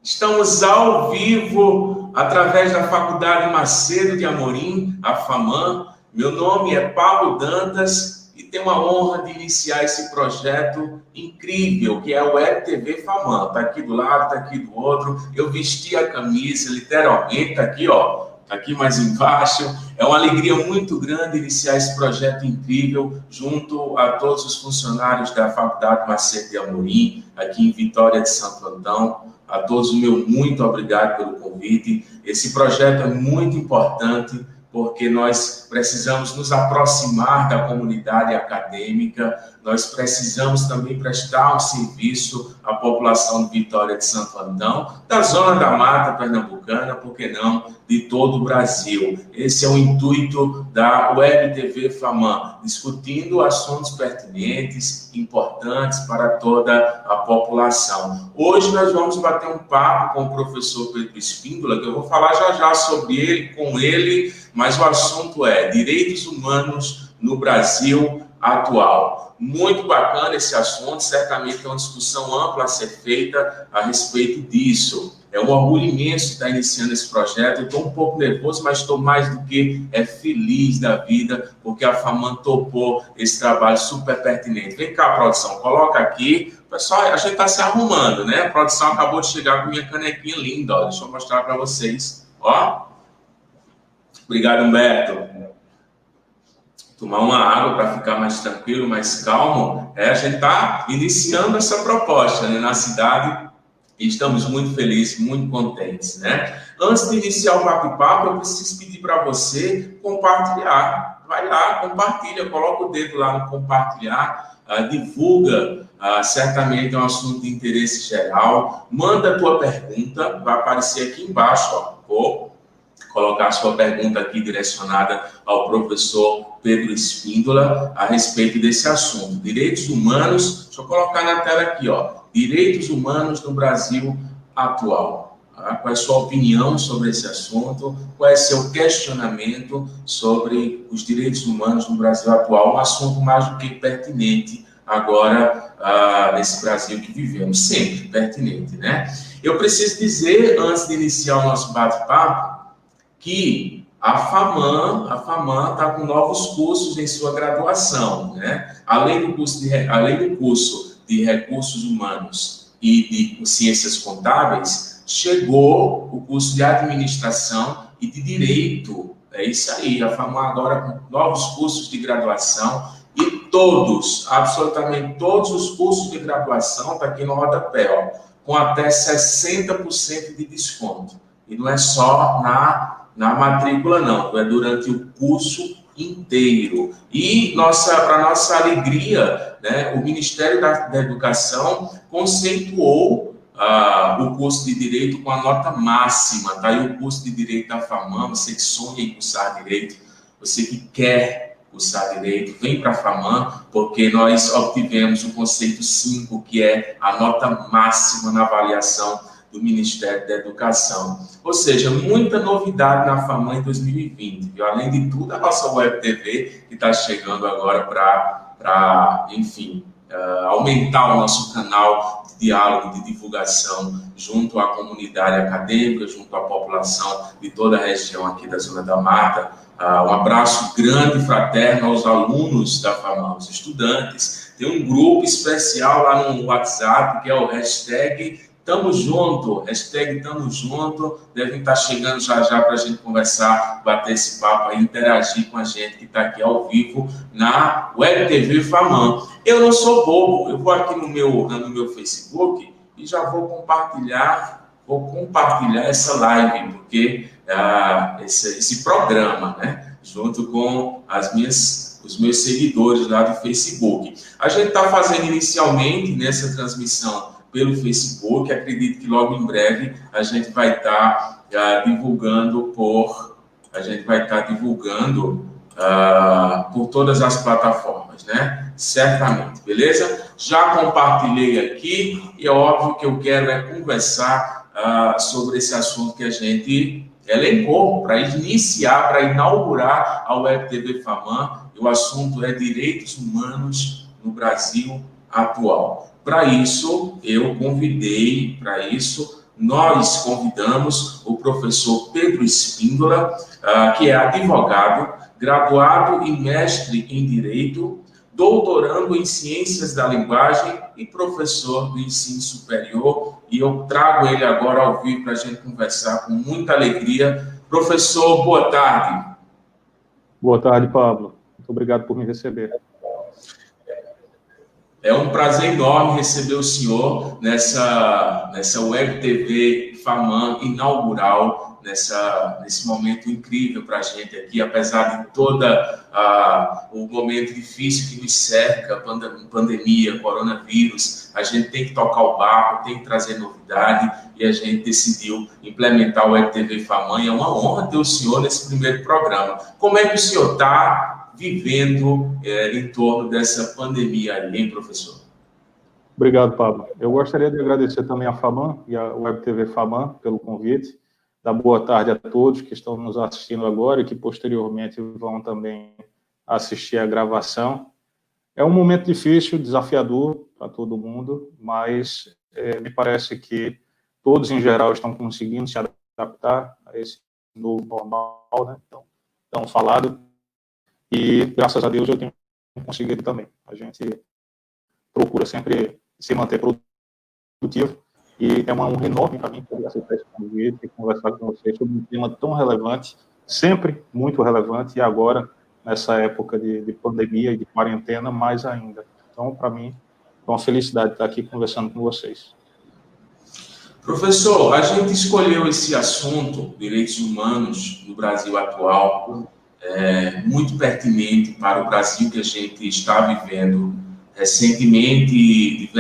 Estamos ao vivo através da Faculdade Macedo de Amorim, a FAMAN. Meu nome é Paulo Dantas e tenho a honra de iniciar esse projeto incrível que é o Web TV FAMAN. Está aqui do lado, está aqui do outro. Eu vesti a camisa, literalmente, está aqui, ó. Aqui mais embaixo. É uma alegria muito grande iniciar esse projeto incrível junto a todos os funcionários da Faculdade Macedo de Amorim, aqui em Vitória de Santo Antão. A todos o meu muito obrigado pelo convite. Esse projeto é muito importante porque nós precisamos nos aproximar da comunidade acadêmica, nós precisamos também prestar um serviço à população de Vitória de Santo Antão, da Zona da Mata Pernambucana, por que não, de todo o Brasil. Esse é o intuito da Web TV FAMAN, discutindo assuntos pertinentes, importantes para toda a população. Hoje nós vamos bater um papo com o professor Pedro Espíndola, que eu vou falar já sobre ele, com ele, mas o assunto é direitos humanos no Brasil atual. Muito bacana esse assunto, certamente é uma discussão ampla a ser feita a respeito disso. É um orgulho imenso estar iniciando esse projeto. Eu estou um pouco nervoso, mas estou mais do que feliz da vida, porque a FAMAN topou esse trabalho super pertinente. Vem cá, produção, coloca aqui. Pessoal, a gente está se arrumando, né? A produção acabou de chegar com minha canequinha linda, ó. Deixa eu mostrar para vocês. Ó. Obrigado, Humberto. Tomar uma água para ficar mais tranquilo, mais calmo. A gente está iniciando essa proposta, né, na cidade e estamos muito felizes, muito contentes, né? Antes de iniciar o bate-papo, eu preciso pedir para você compartilhar. Vai lá, compartilha, coloca o dedo lá no compartilhar, divulga, certamente é um assunto de interesse geral. Manda a tua pergunta, vai aparecer aqui embaixo, ó. Vou colocar a sua pergunta aqui direcionada ao professor Pedro Espíndola a respeito desse assunto. Direitos humanos, deixa eu colocar na tela aqui, ó. Direitos humanos no Brasil atual. Tá? Qual é a sua opinião sobre esse assunto? Qual é o seu questionamento sobre os direitos humanos no Brasil atual? Um assunto mais do que pertinente agora nesse Brasil que vivemos. Sempre pertinente, né? Eu preciso dizer, antes de iniciar o nosso bate-papo, que a FAMAN está com novos cursos em sua graduação, né? Além do curso de Recursos Humanos e de Ciências Contábeis, chegou o curso de Administração e de Direito. É isso aí, a FAMAN agora com novos cursos de graduação e todos, absolutamente todos os cursos de graduação, está aqui no rodapé, ó, com até 60% de desconto. E não é só na matrícula, não, é durante o curso inteiro. E, para nossa alegria, né, o Ministério da Educação conceituou o curso de Direito com a nota máxima. Tá aí o curso de Direito da FAMAN, você que sonha em cursar Direito, você que quer cursar Direito, vem para a FAMAN, porque nós obtivemos o conceito 5, que é a nota máxima na avaliação do Ministério da Educação. Ou seja, muita novidade na FAMAN em 2020. Viu? Além de tudo, a nossa Web TV, que está chegando agora para, enfim, aumentar o nosso canal de diálogo, de divulgação junto à comunidade acadêmica, junto à população de toda a região aqui da Zona da Mata. Um abraço grande e fraterno aos alunos da FAMAN, os estudantes. Tem um grupo especial lá no WhatsApp, que é o hashtag Tamo Junto, hashtag Tamo Junto, devem estar chegando já para a gente conversar, bater esse papo aí, interagir com a gente que está aqui ao vivo na Web TV FAMAN. Eu não sou bobo, eu vou aqui no meu Facebook e já vou compartilhar essa live, porque esse programa, né, junto com os meus seguidores lá do Facebook. A gente está fazendo inicialmente nessa transmissão pelo Facebook, acredito que logo em breve a gente vai estar divulgando por todas as plataformas, né? Certamente, beleza? Já compartilhei aqui e é óbvio que eu quero conversar sobre esse assunto que a gente elencou para inaugurar a Web TV FAMAN. E o assunto é direitos humanos no Brasil atual. Para isso, eu convidei nós convidamos o professor Pedro Espíndola, que é advogado, graduado e mestre em Direito, doutorando em Ciências da Linguagem e professor do ensino superior. E eu trago ele agora ao vivo para a gente conversar com muita alegria. Professor, boa tarde. Boa tarde, Pablo. Muito obrigado por me receber. É um prazer enorme receber o senhor nessa Web TV FAMAN inaugural, nesse momento incrível para a gente aqui, apesar de toda o momento difícil que nos cerca, pandemia, coronavírus, a gente tem que tocar o barco, tem que trazer novidade, e a gente decidiu implementar o Web TV FAMAN, e é uma honra ter o senhor nesse primeiro programa. Como é que o senhor está vivendo em torno dessa pandemia aí, hein, professor? Obrigado, Pablo. Eu gostaria de agradecer também a FAMAN e a Web TV FAMAN pelo convite. Dar boa tarde a todos que estão nos assistindo agora e que posteriormente vão também assistir a gravação. É um momento difícil, desafiador para todo mundo, mas me parece que todos, em geral, estão conseguindo se adaptar a esse novo normal, né? Então falado. E, graças a Deus, eu tenho conseguido também. A gente procura sempre se manter produtivo. E é uma honra enorme para mim poder aceitar esse convite e conversar com vocês sobre um tema tão relevante, sempre muito relevante, e agora, nessa época de pandemia e de quarentena, mais ainda. Então, para mim, é uma felicidade estar aqui conversando com vocês. Professor, a gente escolheu esse assunto, direitos humanos no Brasil atual, muito pertinente para o Brasil que a gente está vivendo. Recentemente,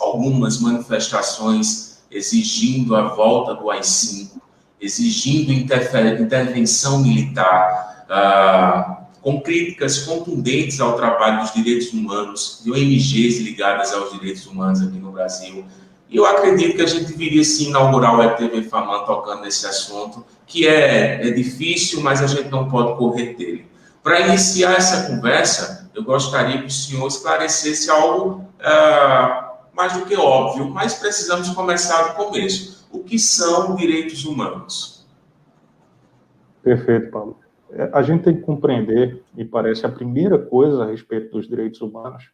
algumas manifestações exigindo a volta do AI-5, exigindo intervenção militar, com críticas contundentes ao trabalho dos direitos humanos, de ONGs ligadas aos direitos humanos aqui no Brasil. E eu acredito que a gente deveria sim inaugurar o Web TV FAMAN tocando nesse assunto, que é difícil, mas a gente não pode correr dele. Para iniciar essa conversa, eu gostaria que o senhor esclarecesse algo mais do que óbvio, mas precisamos começar do começo. O que são direitos humanos? Perfeito, Paulo. A gente tem que compreender, me parece, a primeira coisa a respeito dos direitos humanos,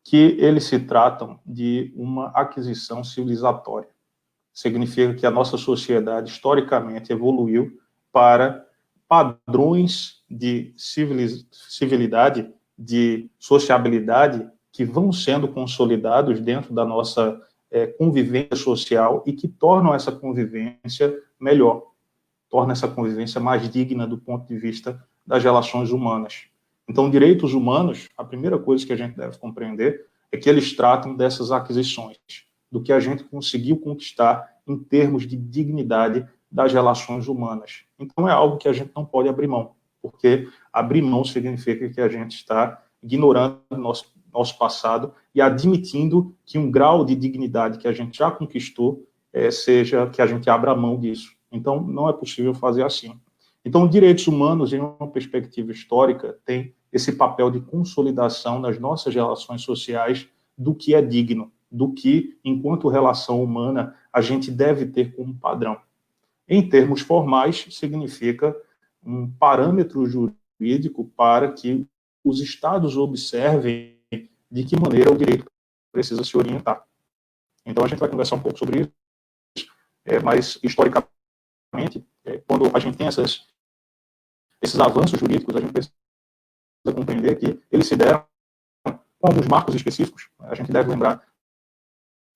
que eles se tratam de uma aquisição civilizatória. Significa que a nossa sociedade, historicamente, evoluiu para padrões de civilidade, de sociabilidade, que vão sendo consolidados dentro da nossa convivência social e que tornam essa convivência melhor, tornam essa convivência mais digna do ponto de vista das relações humanas. Então, direitos humanos, a primeira coisa que a gente deve compreender é que eles tratam dessas aquisições, do que a gente conseguiu conquistar em termos de dignidade das relações humanas. Então, é algo que a gente não pode abrir mão, porque abrir mão significa que a gente está ignorando nosso passado e admitindo que um grau de dignidade que a gente já conquistou seja que a gente abra mão disso. Então, não é possível fazer assim. Então, direitos humanos, em uma perspectiva histórica, tem esse papel de consolidação nas nossas relações sociais do que é digno, do que, enquanto relação humana, a gente deve ter como padrão. Em termos formais, significa um parâmetro jurídico para que os Estados observem de que maneira o direito precisa se orientar. Então, a gente vai conversar um pouco sobre isso, mas, historicamente, quando a gente tem esses avanços jurídicos, a gente precisa compreender que eles se deram com alguns marcos específicos. A gente deve lembrar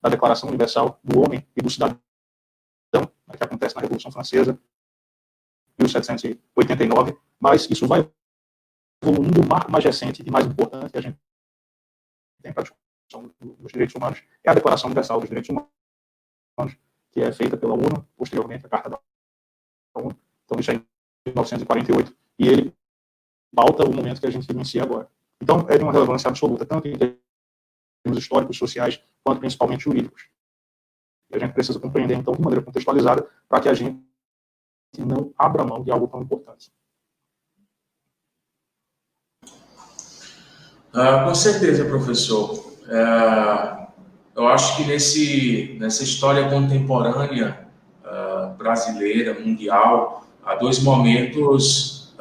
da Declaração Universal do Homem e do Cidadão, que acontece na Revolução Francesa, 1789, mas isso vai evoluindo. O marco mais recente e mais importante que a gente tem para a discussão dos direitos humanos é a Declaração Universal dos Direitos Humanos, que é feita pela ONU, posteriormente a Carta da ONU. Então, isso é em 1948, e ele pauta o momento que a gente vivencia agora. Então, é de uma relevância absoluta, tanto em termos históricos, sociais, quanto principalmente jurídicos. E a gente precisa compreender, então, de maneira contextualizada, para que a gente não abra mão de algo tão importante. Com certeza, professor. Eu acho que nessa história contemporânea brasileira, mundial, há dois momentos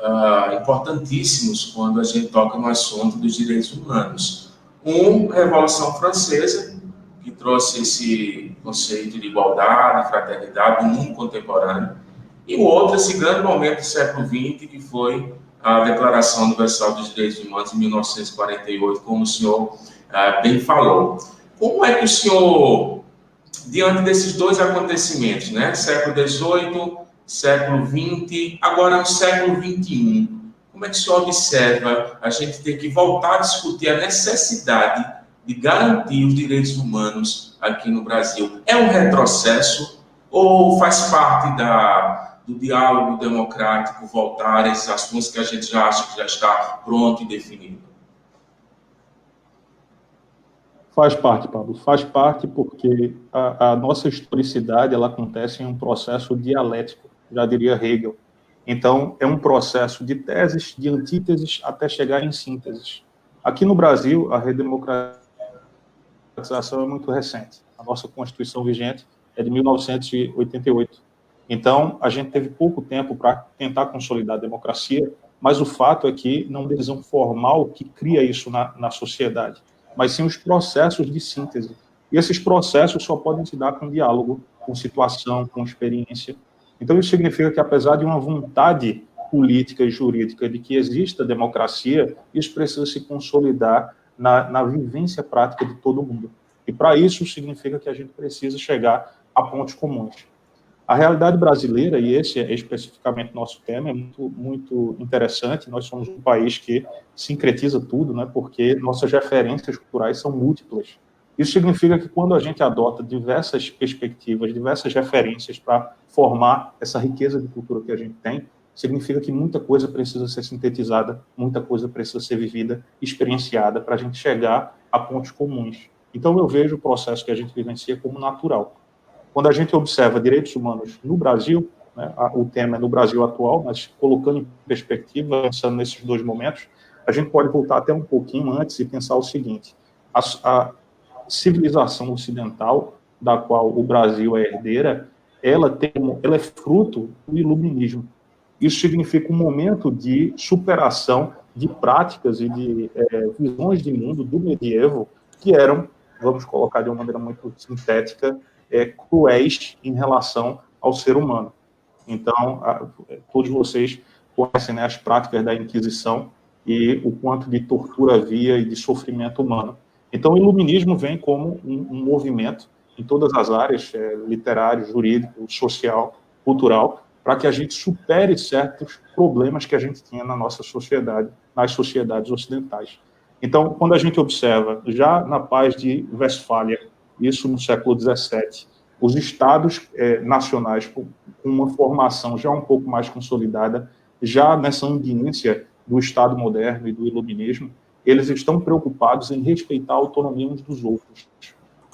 importantíssimos quando a gente toca no assunto dos direitos humanos. A Revolução Francesa, que trouxe esse conceito de igualdade, fraternidade no mundo contemporâneo, e o outro, esse grande momento do século XX, que foi a Declaração Universal dos Direitos Humanos, em 1948, como o senhor bem falou. Como é que o senhor, diante desses dois acontecimentos, né, século XVIII, século XX, agora no século XXI, como é que o senhor observa a gente ter que voltar a discutir a necessidade de garantir os direitos humanos aqui no Brasil? É um retrocesso ou faz parte do diálogo democrático voltar a esses assuntos que a gente já acha que já está pronto e definido? Faz parte, Pablo, faz parte porque a nossa historicidade ela acontece em um processo dialético, já diria Hegel. Então, é um processo de teses, de antíteses, até chegar em sínteses. Aqui no Brasil, a redemocratização é muito recente. A nossa Constituição vigente é de 1988. Então, a gente teve pouco tempo para tentar consolidar a democracia, mas o fato é que não é uma decisão formal que cria isso na sociedade, mas sim os processos de síntese. E esses processos só podem se dar com diálogo, com situação, com experiência. Então, isso significa que, apesar de uma vontade política e jurídica de que exista democracia, isso precisa se consolidar na vivência prática de todo mundo. E, para isso, significa que a gente precisa chegar a pontos comuns. A realidade brasileira, e esse é especificamente nosso tema, é muito, muito interessante. Nós somos um país que sincretiza tudo, né, porque nossas referências culturais são múltiplas. Isso significa que quando a gente adota diversas perspectivas, diversas referências para formar essa riqueza de cultura que a gente tem, significa que muita coisa precisa ser sintetizada, muita coisa precisa ser vivida, experienciada, para a gente chegar a pontos comuns. Então, eu vejo o processo que a gente vivencia como natural. Quando a gente observa direitos humanos no Brasil, né, o tema é no Brasil atual, mas colocando em perspectiva, pensando nesses dois momentos, a gente pode voltar até um pouquinho antes e pensar o seguinte: a civilização ocidental, da qual o Brasil é herdeira, ela é fruto do iluminismo. Isso significa um momento de superação de práticas e de visões de mundo do medievo que eram, vamos colocar de uma maneira muito sintética, cruéis em relação ao ser humano. Então, todos vocês conhecem, né, as práticas da Inquisição e o quanto de tortura havia e de sofrimento humano. Então, o iluminismo vem como um movimento em todas as áreas, literário, jurídico, social, cultural, para que a gente supere certos problemas que a gente tinha na nossa sociedade, nas sociedades ocidentais. Então, quando a gente observa, já na Paz de Westfália, isso no século XVII, os estados nacionais com uma formação já um pouco mais consolidada, já nessa ambiência do Estado moderno e do iluminismo, eles estão preocupados em respeitar a autonomia uns dos outros.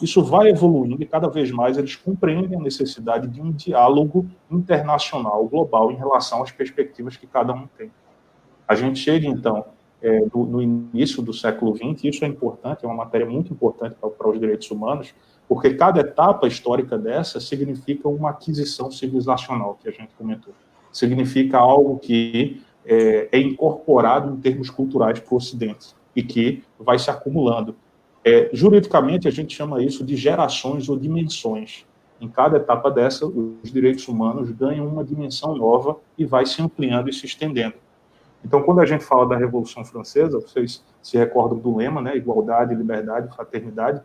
Isso vai evoluindo e cada vez mais eles compreendem a necessidade de um diálogo internacional, global, em relação às perspectivas que cada um tem. A gente chega, então, no início do século XX, e isso é importante, é uma matéria muito importante para os direitos humanos, porque cada etapa histórica dessa significa uma aquisição civilizacional, que a gente comentou. Significa algo que é incorporado em termos culturais para o Ocidente e que vai se acumulando. Juridicamente, a gente chama isso de gerações ou dimensões. Em cada etapa dessa, os direitos humanos ganham uma dimensão nova e vai se ampliando e se estendendo. Então, quando a gente fala da Revolução Francesa, vocês se recordam do lema, né, igualdade, liberdade, fraternidade,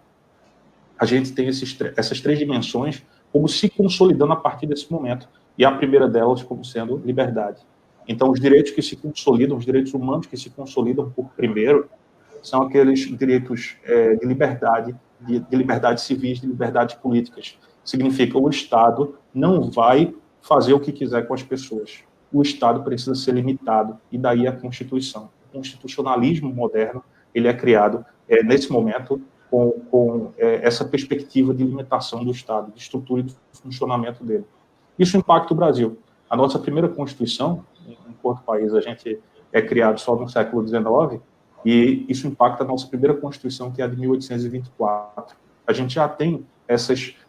a gente tem essas três dimensões como se consolidando a partir desse momento, e a primeira delas como sendo liberdade. Então, os direitos que se consolidam, os direitos humanos que se consolidam por primeiro, são aqueles direitos de liberdades civis, de liberdades políticas. Significa o Estado não vai fazer o que quiser com as pessoas. O Estado precisa ser limitado, e daí a Constituição. O constitucionalismo moderno ele é criado nesse momento com essa perspectiva de limitação do Estado, de estrutura e de funcionamento dele. Isso impacta o Brasil. A nossa primeira Constituição, enquanto país, a gente é criado só no século XIX, e isso impacta a nossa primeira Constituição, que é a de 1824. A gente já tem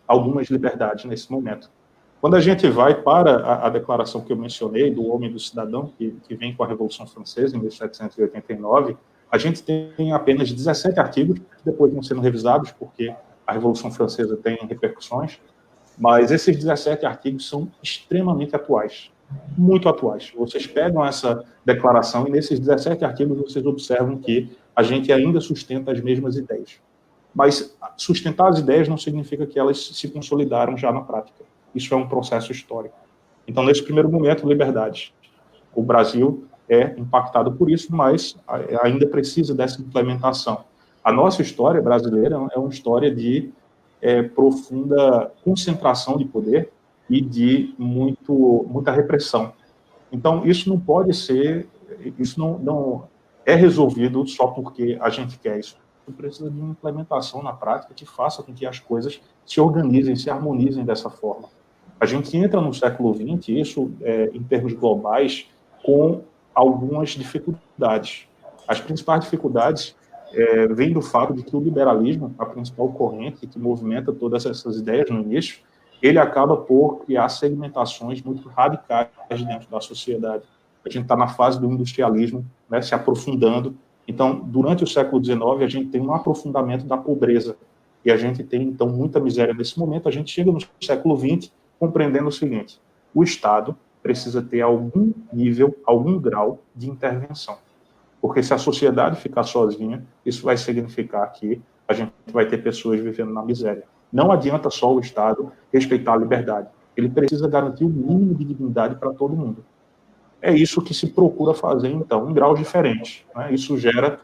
algumas liberdades nesse momento. Quando a gente vai para a declaração que eu mencionei, do homem e do cidadão, que vem com a Revolução Francesa, em 1789, a gente tem apenas 17 artigos, que depois vão sendo revisados, porque a Revolução Francesa tem repercussões, mas esses 17 artigos são extremamente atuais, muito atuais. Vocês pegam essa declaração e nesses 17 artigos vocês observam que a gente ainda sustenta as mesmas ideias. Mas sustentar as ideias não significa que elas se consolidaram já na prática. Isso é um processo histórico. Então, nesse primeiro momento, liberdade. O Brasil é impactado por isso, mas ainda precisa dessa implementação. A nossa história brasileira é uma história de profunda concentração de poder e de muita repressão. Então, isso não pode ser, isso não é resolvido só porque a gente quer isso. Precisa de uma implementação na prática que faça com que as coisas se organizem, se harmonizem dessa forma. A gente entra no século XX, isso em termos globais, com algumas dificuldades. As principais dificuldades vêm do fato de que o liberalismo, a principal corrente que movimenta todas essas ideias no início, ele acaba por criar segmentações muito radicais dentro da sociedade. A gente está na fase do industrialismo, né, se aprofundando. Então, durante o século XIX, a gente tem um aprofundamento da pobreza. E a gente tem, então, muita miséria nesse momento. A gente chega no século XX compreendendo o seguinte: o Estado precisa ter algum nível, algum grau de intervenção. Porque se a sociedade ficar sozinha, isso vai significar que a gente vai ter pessoas vivendo na miséria. Não adianta só o Estado respeitar a liberdade. Ele precisa garantir o mínimo de dignidade para todo mundo. É isso que se procura fazer, então, em graus diferentes, né? Isso gera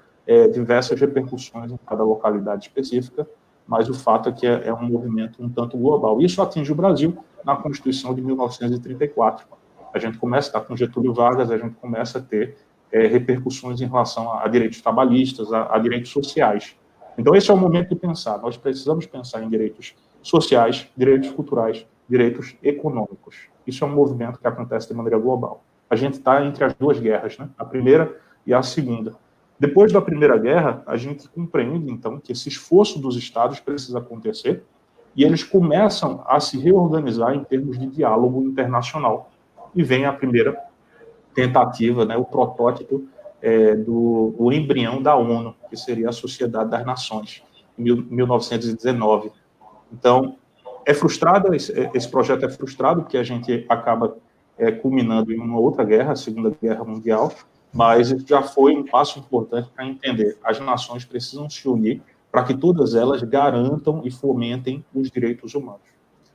diversas repercussões em cada localidade específica, mas o fato é que é um movimento um tanto global. Isso atinge o Brasil na Constituição de 1934. A gente começa a estar com Getúlio Vargas, a gente começa a ter repercussões em relação a direitos trabalhistas, a direitos sociais. Então, esse é o momento de pensar. Nós precisamos pensar em direitos sociais, direitos culturais, direitos econômicos. Isso é um movimento que acontece de maneira global. A gente está entre as duas guerras, né? A primeira e a segunda. Depois da Primeira Guerra, a gente compreende, então, que esse esforço dos Estados precisa acontecer e eles começam a se reorganizar em termos de diálogo internacional. E vem a primeira tentativa, né, o protótipo do embrião da ONU, que seria a Sociedade das Nações, em 1919. Então, é frustrado, esse projeto é frustrado, porque a gente acaba culminando em uma outra guerra, a Segunda Guerra Mundial, mas já foi um passo importante para entender. As nações precisam se unir para que todas elas garantam e fomentem os direitos humanos.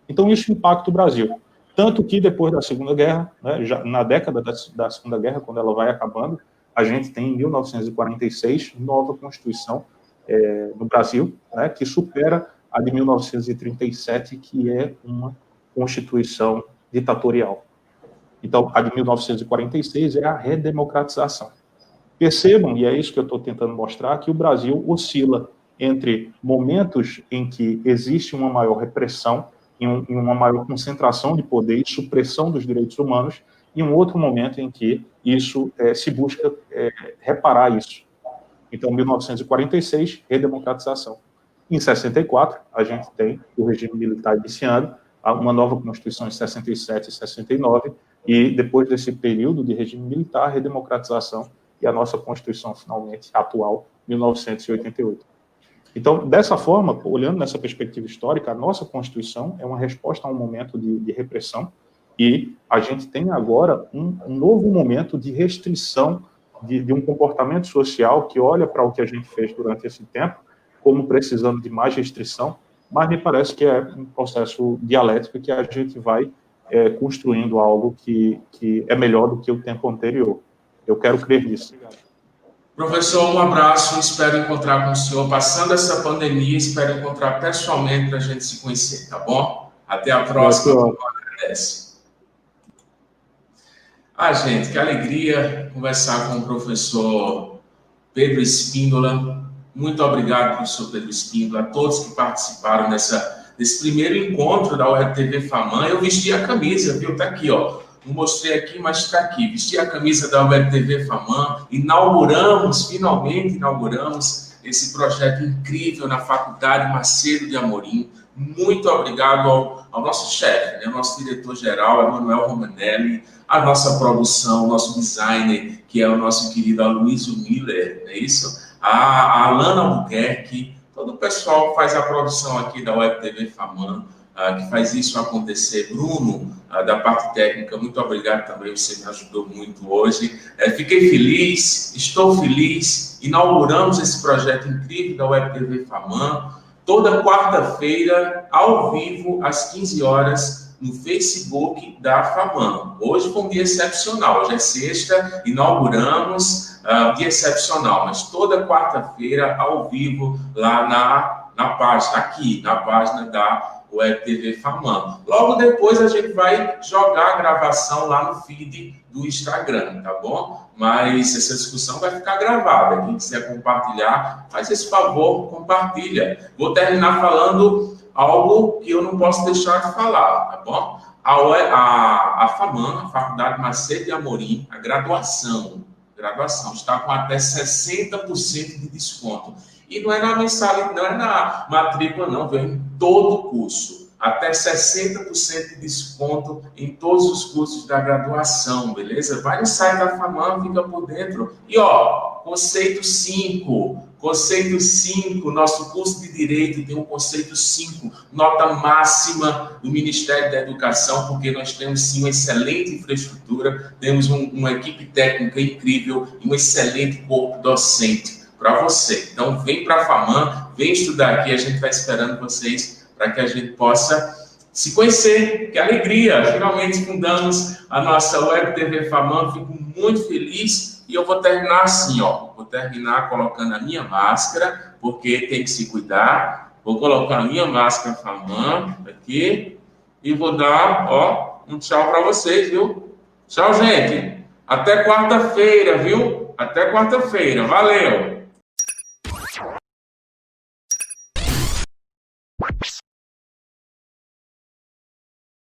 Então, isso impacta o Brasil. Tanto que, depois da Segunda Guerra, né, já na década da Segunda Guerra, quando ela vai acabando, a gente tem, em 1946, nova Constituição no Brasil, né, que supera a de 1937, que é uma Constituição ditatorial. Então, a de 1946 é a redemocratização. Percebam, e é isso que eu estou tentando mostrar, que o Brasil oscila entre momentos em que existe uma maior repressão, em uma maior concentração de poder e supressão dos direitos humanos, e um outro momento em que isso se busca reparar isso. Então, 1946, redemocratização. Em 64, a gente tem o regime militar iniciando, uma nova Constituição em 67 e 69, e depois desse período de regime militar, redemocratização e a nossa Constituição, finalmente, atual, 1988. Então, dessa forma, olhando nessa perspectiva histórica, a nossa Constituição é uma resposta a um momento de repressão e a gente tem agora um novo momento de restrição de um comportamento social que olha para o que a gente fez durante esse tempo como precisando de mais restrição, mas me parece que é um processo dialético que a gente vai construindo algo que é melhor do que o tempo anterior. Eu quero crer nisso. Professor, um abraço, espero encontrar com o senhor, passando essa pandemia, espero encontrar pessoalmente para a gente se conhecer, tá bom? Até a próxima. Agradece. Gente, que alegria conversar com o professor Pedro Espíndola. Muito obrigado, professor Pedro Espíndola, a todos que participaram desse primeiro encontro da UERJ-TV FAMAN. Eu vesti a camisa, viu? Tá aqui, ó. Não mostrei aqui, mas está aqui. Vesti a camisa da UERJ-TV FAMAN. Finalmente inauguramos esse projeto incrível na Faculdade Macedo de Amorim. Muito obrigado ao nosso chefe, né? O nosso diretor-geral, Emanuel Romanelli, a nossa produção, o nosso designer, que é o nosso querido Aloysio Miller, não é isso? A Alana Albuquerque, todo o pessoal que faz a produção aqui da Web TV Famã, que faz isso acontecer. Bruno, da parte técnica, muito obrigado também, você me ajudou muito hoje. Fiquei feliz, estou feliz, inauguramos esse projeto incrível da Web TV Famã, toda quarta-feira, ao vivo, às 15 horas, no Facebook da Famã. Hoje foi um dia excepcional, hoje é sexta, inauguramos, dia excepcional, mas toda quarta-feira, ao vivo, lá na página, aqui, na página da Web TV Famã. Logo depois a gente vai jogar a gravação lá no feed do Instagram, tá bom? Mas essa discussão vai ficar gravada. Quem quiser compartilhar, faz esse favor, compartilha. Vou terminar falando algo que eu não posso deixar de falar, tá bom? A Famã, a Faculdade Macedo de Amorim, a graduação está com até 60% de desconto. E não é na mensalidade, não é na matrícula, não, vem em todo o curso. Até 60% de desconto em todos os cursos da graduação, beleza? Vai no site da Famã, fica por dentro. E, conceito 5, nosso curso de Direito tem um conceito 5, nota máxima do Ministério da Educação, porque nós temos, sim, uma excelente infraestrutura, temos uma equipe técnica incrível e um excelente corpo docente para você. Então, vem para a Famã, vem estudar aqui, a gente está esperando vocês para que a gente possa se conhecer. Que alegria! Finalmente fundamos a nossa Web TV Famã, fico muito feliz e eu vou terminar assim, vou terminar colocando a minha máscara, porque tem que se cuidar. Vou colocar a minha máscara Famã aqui e vou dar, um tchau para vocês, viu? Tchau, gente! Até quarta-feira, viu? Até quarta-feira. Valeu!